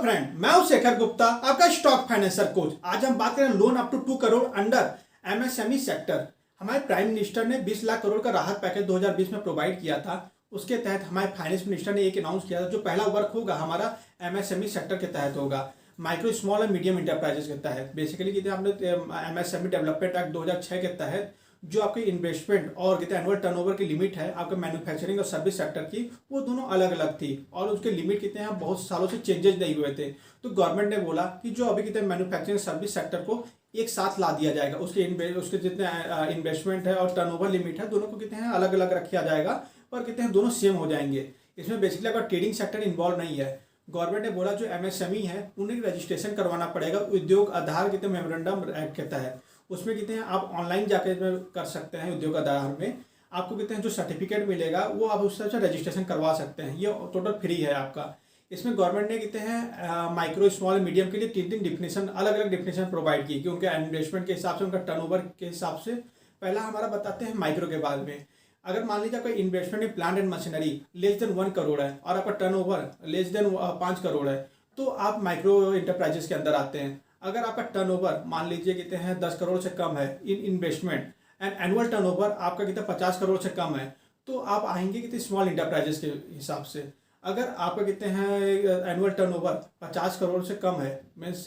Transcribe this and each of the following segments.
Friend, मैं हूं शेखर गुप्ता, आपका स्टॉक फाइनेंसर कोच। आज हम बात करें loan up to 2 crore under MSME sector. हमारे प्राइम मिनिस्टर ने 20 लाख करोड़ का राहत पैकेज 2020 में प्रोवाइड किया था। उसके तहत हमारे फाइनेंस मिनिस्टर ने एक अनाउंस किया था, जो पहला वर्क होगा हमारा एमएसएमई सेक्टर के तहत होगा, micro small and medium enterprises के तहत। बेसिकली कहते हैं हमने एमएसएमई डेवलपमेंट एक्ट 2006 के तहत जो आपके इन्वेस्टमेंट और कहते हैं एनुअल टर्नओवर की लिमिट है आपके मैन्युफैक्चरिंग और सर्विस सेक्टर की, वो दोनों अलग अलग थी और उसके लिमिट कितने हैं बहुत सालों से चेंजेस नहीं हुए थे। तो गवर्नमेंट ने बोला कि जो अभी कहते हैं मैन्युफैक्चरिंग सर्विस सेक्टर को एक साथ ला दिया जाएगा, उसके जितने इन्वेस्टमेंट है और टर्नओवर लिमिट है दोनों को कितने हैं अलग अलग रखा जाएगा, पर कितने हैं दोनों सेम हो जाएंगे। इसमें बेसिकली अगर ट्रेडिंग सेक्टर इन्वॉल्व नहीं है। गवर्नमेंट ने बोला जो एमएसएमई है उन्हें रजिस्ट्रेशन करवाना पड़ेगा उद्योग आधार कितने मेमोरेंडम एक्ट के तहत। उसमें कितने हैं आप ऑनलाइन जाकर कर सकते हैं। उद्योग आधार में आपको कितने हैं जो सर्टिफिकेट मिलेगा वो आप उस तरह से रजिस्ट्रेशन करवा सकते हैं, ये टोटल फ्री है आपका। इसमें गवर्नमेंट ने कितने हैं माइक्रो स्मॉल मीडियम के लिए 3 डिफिनेशन अलग अलग डिफिनेशन प्रोवाइड की कि उनके इन्वेस्टमेंट के हिसाब से, उनका टर्नओवर के हिसाब से। पहला हमारा बताते हैं माइक्रो के बाद में। अगर मान लीजिए आपका investment in plant and machinery less than 1 crore है और आपका टर्नओवर लेस देन 5 करोड़ है तो आप माइक्रो इंटरप्राइजेस के अंदर आते हैं। अगर आपका टर्नओवर मान लीजिए कितने हैं 10 करोड़ से कम है इन इन्वेस्टमेंट एंड एनुअल टर्नओवर आपका कितना 50 करोड़ से कम है तो आप आएंगे कितने स्मॉल इंटरप्राइजेस के हिसाब से। अगर आपका कितने हैं एनुअल टर्नओवर 50 करोड़ से कम है, मीन्स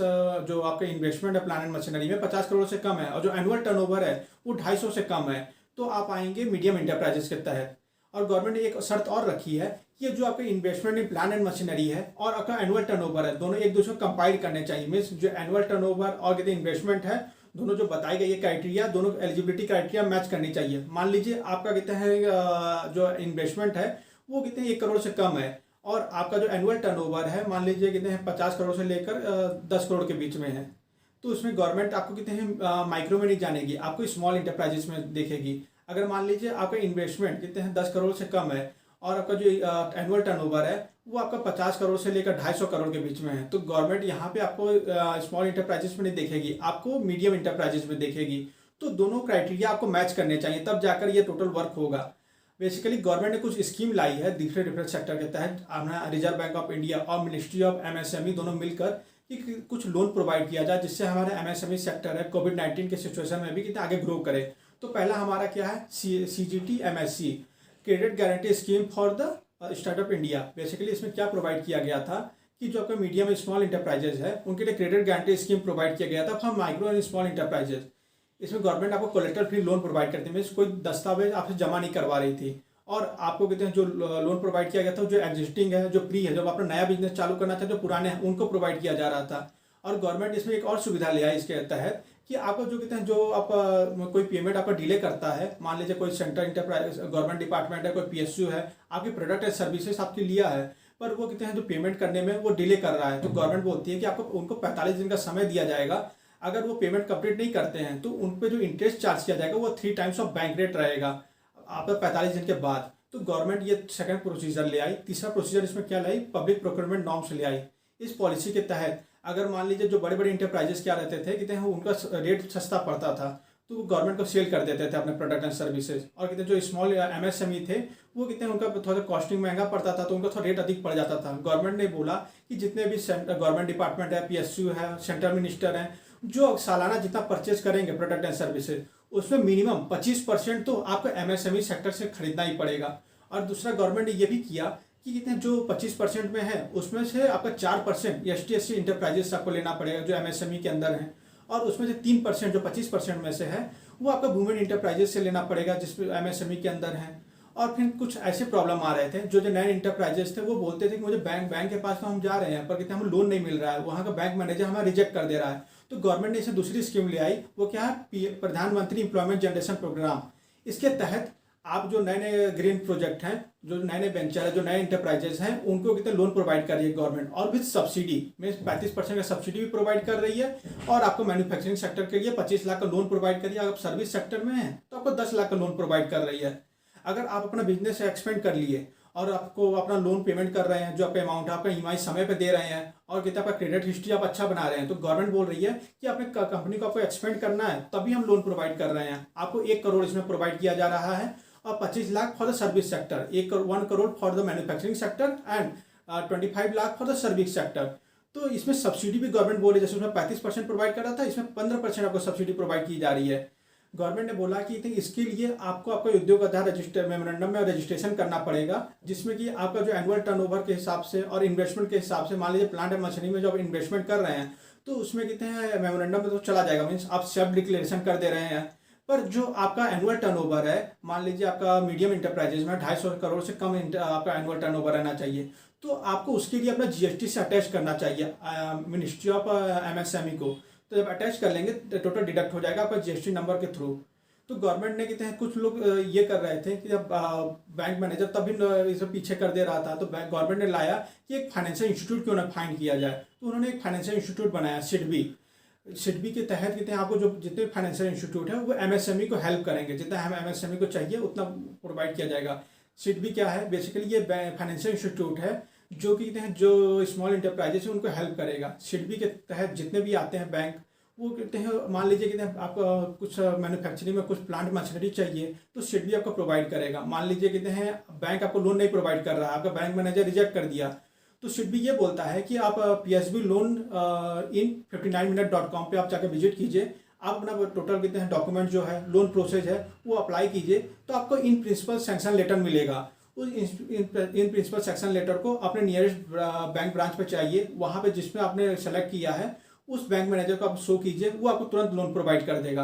जो आपका इन्वेस्टमेंट है प्लांट एंड मशीनरी में 50 करोड़ से कम है और जो एनुअल टर्नओवर है वो 250 से कम है, तो आप आएंगे मीडियम इंटरप्राइजेस के तहत। और गवर्नमेंट ने एक शर्त और रखी है कि ये जो आपका investment in plant and machinery है और आपका एनुअल टर्नओवर है दोनों एक दूसरे को कंपाइल करने चाहिए। मीन्स जो एनुअल टर्नओवर और कहते हैं इन्वेस्टमेंट है दोनों जो बताए गए ये क्राइटेरिया, दोनों एलिजिबिलिटी क्राइटेरिया मैच करनी चाहिए। मान लीजिए आपका कहते हैं जो इन्वेस्टमेंट है वो कितने 1 करोड़ से कम है और आपका जो एनुअल टर्नओवर है मान लीजिए कितने हैं 50 करोड़ से लेकर 10 करोड़ के बीच में है, तो उसमें गवर्नमेंट आपको कितने हैं माइक्रो में नहीं जानेगी, आपको स्मॉल इंटरप्राइजेस में देखेगी। अगर मान लीजिए आपका इन्वेस्टमेंट कितने हैं 10 करोड़ से कम है और आपका जो एनुअल टर्नओवर है वो आपका 50 करोड़ से लेकर 250 करोड़ के बीच में है, तो गवर्नमेंट यहाँ पे आपको स्मॉल इंटरप्राइजेस में नहीं देखेगी, आपको मीडियम इंटरप्राइजेस में देखेगी। तो दोनों क्राइटेरिया आपको मैच करने चाहिए तब जाकर ये टोटल वर्क होगा। बेसिकली गवर्नमेंट ने कुछ स्कीम लाई है डिफरेंट सेक्टर के तहत। रिजर्व बैंक ऑफ इंडिया और मिनिस्ट्री ऑफ एमएसएमई दोनों मिलकर कि कुछ लोन प्रोवाइड किया जाए जिससे हमारा एमएसएमई सेक्टर है कोविड-19 के सिचुएशन में भी कितना आगे ग्रो करे। तो पहला हमारा क्या है CGT MSC credit guarantee scheme for the startup India. Basically इसमें क्या प्रोवाइड किया गया था कि जो आपका मीडियम स्मॉल इंटरप्राइजेज है उनके लिए क्रेडिट गारंटी स्कीम प्रोवाइड किया गया था for micro and small enterprises. इसमें गवर्नमेंट आपको कोलेटरल फ्री लोन प्रोवाइड करती है, कोई दस्तावेज आपसे जमा नहीं करवा रही थी और आपको कहते हैं जो लोन प्रोवाइड किया गया था जो एग्जिस्टिंग है, जो प्री है, जब अपना नया बिजनेस चालू करना चाहते जो पुराने हैं उनको प्रोवाइड किया जा रहा था। और गवर्नमेंट इसमें एक और सुविधा ले आई इसके तहत कि आपको जो कहते हैं जो आप कोई पेमेंट आपका डिले करता है, मान लीजिए कोई सेंट्रल इंटरप्राइज गवर्नमेंट डिपार्टमेंट है, कोई PSU है, आपकी प्रोडक्ट एंड सर्विसेज आपकी लिया है पर वो कहते हैं जो पेमेंट करने में वो डिले कर रहा है, तो गवर्नमेंट बोलती है कि आपको उनको 45 दिन का समय दिया जाएगा। अगर वो पेमेंट कंप्लीट नहीं करते हैं तो उन पर जो इंटरेस्ट चार्ज किया जाएगा वो 3 टाइम्स ऑफ बैंक रेट रहेगा आप 45 दिन के बाद। तो गवर्नमेंट ये सेकंड प्रोसीजर ले आई। तीसरा प्रोसीजर इसमें क्या लाई, पब्लिक प्रोक्योरमेंट नॉर्म्स ले आई। इस पॉलिसी के तहत अगर मान लीजिए जो बड़े बड़े इंटरप्राइजेस क्या रहते थे कहते हैं उनका रेट सस्ता पड़ता था तो वो गवर्नमेंट को सेल कर देते थे अपने प्रोडक्ट एंड सर्विसेज, और कहते हैं जो स्मॉल MSME थे वो कहते हैं उनका थोड़ा कॉस्टिंग महंगा पड़ता था तो उनका थोड़ा रेट अधिक पड़ जाता था। गवर्नमेंट ने बोला कि जितने भी गवर्नमेंट डिपार्टमेंट है, PSU है, सेंट्रल मिनिस्टर हैं, जो सालाना जितना परचेज करेंगे प्रोडक्ट एंड सर्विसेज उसमें मिनिमम 25% तो आपको MSME सेक्टर से खरीदना ही पड़ेगा। और दूसरा गवर्नमेंट ने ये भी किया कि कितने जो 25% में है उसमें से आपका 4% ST/SC इंटरप्राइजेस आपको लेना पड़ेगा जो MSME के अंदर है, और उसमें से 3% जो 25% में से है वो आपका वुमेन इंटरप्राइजेस से लेना पड़ेगा जिसमें MSME के अंदर है। और फिर कुछ ऐसे प्रॉब्लम आ रहे थे जो नए इंटरप्राइजेस थे वो बोलते थे कि मुझे बैंक के पास तो हम जा रहे हैं पर कहते हैं हमें लोन नहीं मिल रहा है, वहाँ का बैंक मैनेजर हमें रिजेक्ट कर दे रहा है। तो गवर्नमेंट ने इसे दूसरी स्कीम ले आई, वो क्या है प्रधानमंत्री एम्प्लॉयमेंट जनरेशन प्रोग्राम। इसके तहत आप जो नए नए ग्रीन प्रोजेक्ट हैं, जो नए नए वेंचर है, जो नए इंटरप्राइजेस हैं उनको कितने लोन प्रोवाइड कर रही है गवर्नमेंट, और विद सब्सिडी में 35% का सब्सिडी भी प्रोवाइड कर रही है। और आपको मैन्युफैक्चरिंग सेक्टर के लिए 25 लाख का लोन प्रोवाइड कर रही है। अगर आप सर्विस सेक्टर में हैं तो आपको 10 लाख का लोन प्रोवाइड कर रही है। अगर आप अपना बिजनेस एक्सपेंड कर लिए और आपको अपना लोन पेमेंट कर रहे हैं, जो आपका अमाउंट है आपका EMI समय पे दे रहे हैं और कितना आपका क्रेडिट हिस्ट्री आप अच्छा बना रहे हैं, तो गवर्नमेंट बोल रही है कि अपने कंपनी को आपको एक्सपेंड करना है तभी हम लोन प्रोवाइड कर रहे हैं। आपको 1 करोड़ इसमें प्रोवाइड किया जा रहा है और 25 lakh for the service sector, 1 crore for the manufacturing sector and 25 lakh for the service sector. तो इसमें सब्सिडी भी गवर्नमेंट बोले, जैसे उसमें 35% प्रोवाइड कर रहा था, इसमें 15% आपको सब्सिडी प्रोवाइड की जा रही है। गवर्नमेंट ने बोला कि इसके लिए आपको आपका उद्योग आधार रजिस्टर मेमोरेंडम में रजिस्ट्रेशन करना पड़ेगा, जिसमें कि आपका जो एनुअल टर्नओवर के हिसाब से और इन्वेस्टमेंट के हिसाब से, मान लीजिए प्लांट एंड मशीनरी में जो आप इन्वेस्टमेंट कर रहे हैं तो उसमें कहते हैं मेमोरेंडम में तो चला जाएगा, मीन्स आप सेल्फ डिक्लेरेशन कर दे रहे हैं। पर जो आपका एनुअल टर्नओवर है, मान लीजिए आपका मीडियम इंटरप्राइजेज में 250 करोड़ से कम आपका एनुअल टर्नओवर रहना चाहिए, तो आपको उसके लिए अपना जीएसटी से अटैच करना चाहिए मिनिस्ट्री ऑफ एमएसएमई को। तो जब अटैच कर लेंगे तो टोटल डिडक्ट हो जाएगा आपका जीएसटी नंबर के थ्रू। तो गवर्नमेंट ने कहते हैं कुछ लोग ये कर रहे थे कि जब बैंक मैनेजर तब भी इसे पीछे कर दे रहा था, तो गवर्नमेंट ने लाया कि एक फाइनेंशियल इंस्टीट्यूट क्यों ना फाइंड किया जाए। तो उन्होंने एक फाइनेंशियल इंस्टीट्यूट बनाया सिडबी। सिडबी के तहत कहते हैं आपको जो जितने फाइनेंशियल इंस्टीट्यूट है वो एमएसएमई को हेल्प करेंगे, जितना हम एमएसएमई को चाहिए उतना प्रोवाइड किया जाएगा। सिडबी क्या है, बेसिकली ये फाइनेंशियल इंस्टीट्यूट है जो कि कहते हैं जो स्मॉल इंटरप्राइजेस है उनको हेल्प करेगा। सिडबी के तहत जितने भी आते हैं बैंक, वो कहते हैं मान लीजिए कहते हैं आपको कुछ मैन्युफैक्चरिंग में कुछ प्लांट मशीनरी चाहिए तो सिडबी आपको प्रोवाइड करेगा। मान लीजिए कहते हैं बैंक आपको लोन नहीं प्रोवाइड कर रहा है, आपका बैंक मैनेजर रिजेक्ट कर दिया, तो सिडबी ये बोलता है कि आप PSB लोन इन 59minute.com पे आप जाकर विजिट कीजिए, आप अपना टोटल कहते हैं डॉक्यूमेंट जो है लोन प्रोसेस है वो अप्लाई कीजिए, तो आपको इन प्रिंसिपल सैंक्शन लेटर मिलेगा। उस इन प्रिंसिपल सैंक्शन लेटर को अपने नियरेस्ट बैंक ब्रांच पे चाहिए, वहाँ पे जिसमें आपने सेलेक्ट किया है उस बैंक मैनेजर को आप शो कीजिए, वो आपको तुरंत लोन प्रोवाइड कर देगा।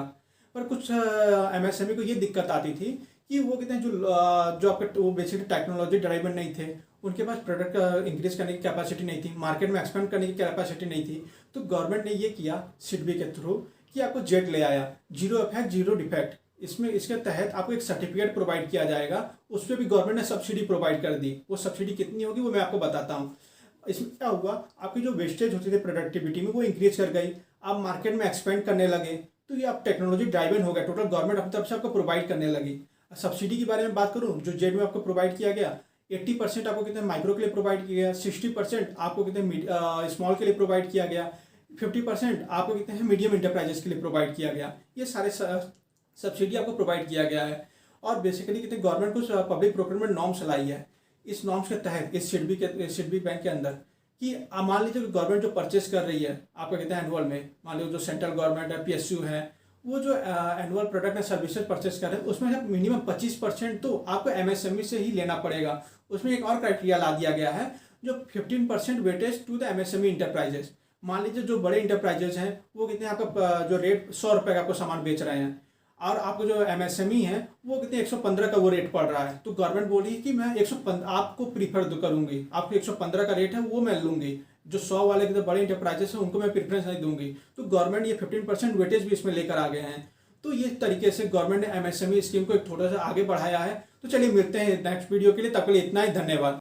पर कुछ एमएसएमई को ये दिक्कत आती थी कि वो कहते हैं जो आपके वो बेसिकली टेक्नोलॉजी ड्राइवर नहीं थे, उनके पास प्रोडक्ट इंक्रीज करने की कैपेसिटी नहीं थी, मार्केट में एक्सपेंड करने की कैपेसिटी नहीं थी। तो गवर्नमेंट ने ये किया सिडबी के थ्रू कि आपको जेट ले आया, जीरो इफेक्ट जीरो डिफेक्ट। इसमें इसके तहत आपको एक सर्टिफिकेट प्रोवाइड किया जाएगा, उस पर भी गवर्नमेंट ने सब्सिडी प्रोवाइड कर दी। वो सब्सिडी कितनी होगी वो मैं आपको बताता हूँ। इसमें क्या हुआ, आपकी जो वेस्टेज होती थी प्रोडक्टिविटी में वो इंक्रीज कर गई, आप मार्केट में एक्सपेंड करने लगे, तो ये आप टेक्नोलॉजी ड्राइवन हो गया, टोटल गवर्नमेंट अपनी तरफ से आपको प्रोवाइड करने लगी। सब्सिडी के बारे में बात करूँ, जो जेड में आपको प्रोवाइड किया गया 80% आपको कितने माइक्रो के लिए प्रोवाइड किया गया, 60% आपको कितने स्मॉल के लिए प्रोवाइड किया गया, 50% आपको कितने हैं मीडियम इंटरप्राइजेस के लिए प्रोवाइड किया गया। ये सारे सब्सिडी आपको प्रोवाइड किया गया है। और बेसिकली कितने गवर्नमेंट को पब्लिक प्रोक्योरमेंट नॉर्म्स लाई है। इस नॉर्म्स के तहत इस सिडबी बैंक के अंदर कि मान लीजिए गवर्नमेंट जो परचेस कर रही है आपका कहते हैं एनुअल में, मान लीजिए जो सेंट्रल गवर्नमेंट है PSU है, वो जो annual product and services purchase कर रहे हैं उसमें से मिनिमम 25% तो आपको MSME से ही लेना पड़ेगा। उसमें एक और क्राइटेरिया ला दिया गया है, जो 15% weightage to the MSME enterprises. मान लीजिए जो बड़े इंटरप्राइजेस हैं वो कितने आपका जो रेट 100 रुपये का आपको सामान बेच रहे हैं, और आपको जो MSME है वो कितने 115 का वो रेट पड़ रहा है, तो गवर्नमेंट बोली कि मैं 115 आपको प्रीफर करूंगी, आपको 115 का रेट है वो मैं लूंगी, जो 100 वाले के बड़े इंटरप्राइजेस हैं उनको मैं प्रेफरेंस नहीं दूंगी। तो गवर्नमेंट ये 15% वेटेज भी इसमें लेकर आ गए हैं। तो ये तरीके से गवर्नमेंट ने MSME स्कीम को एक थोड़ा सा आगे बढ़ाया है। तो चलिए मिलते हैं नेक्स्ट वीडियो के लिए, तब के लिए इतना ही, धन्यवाद।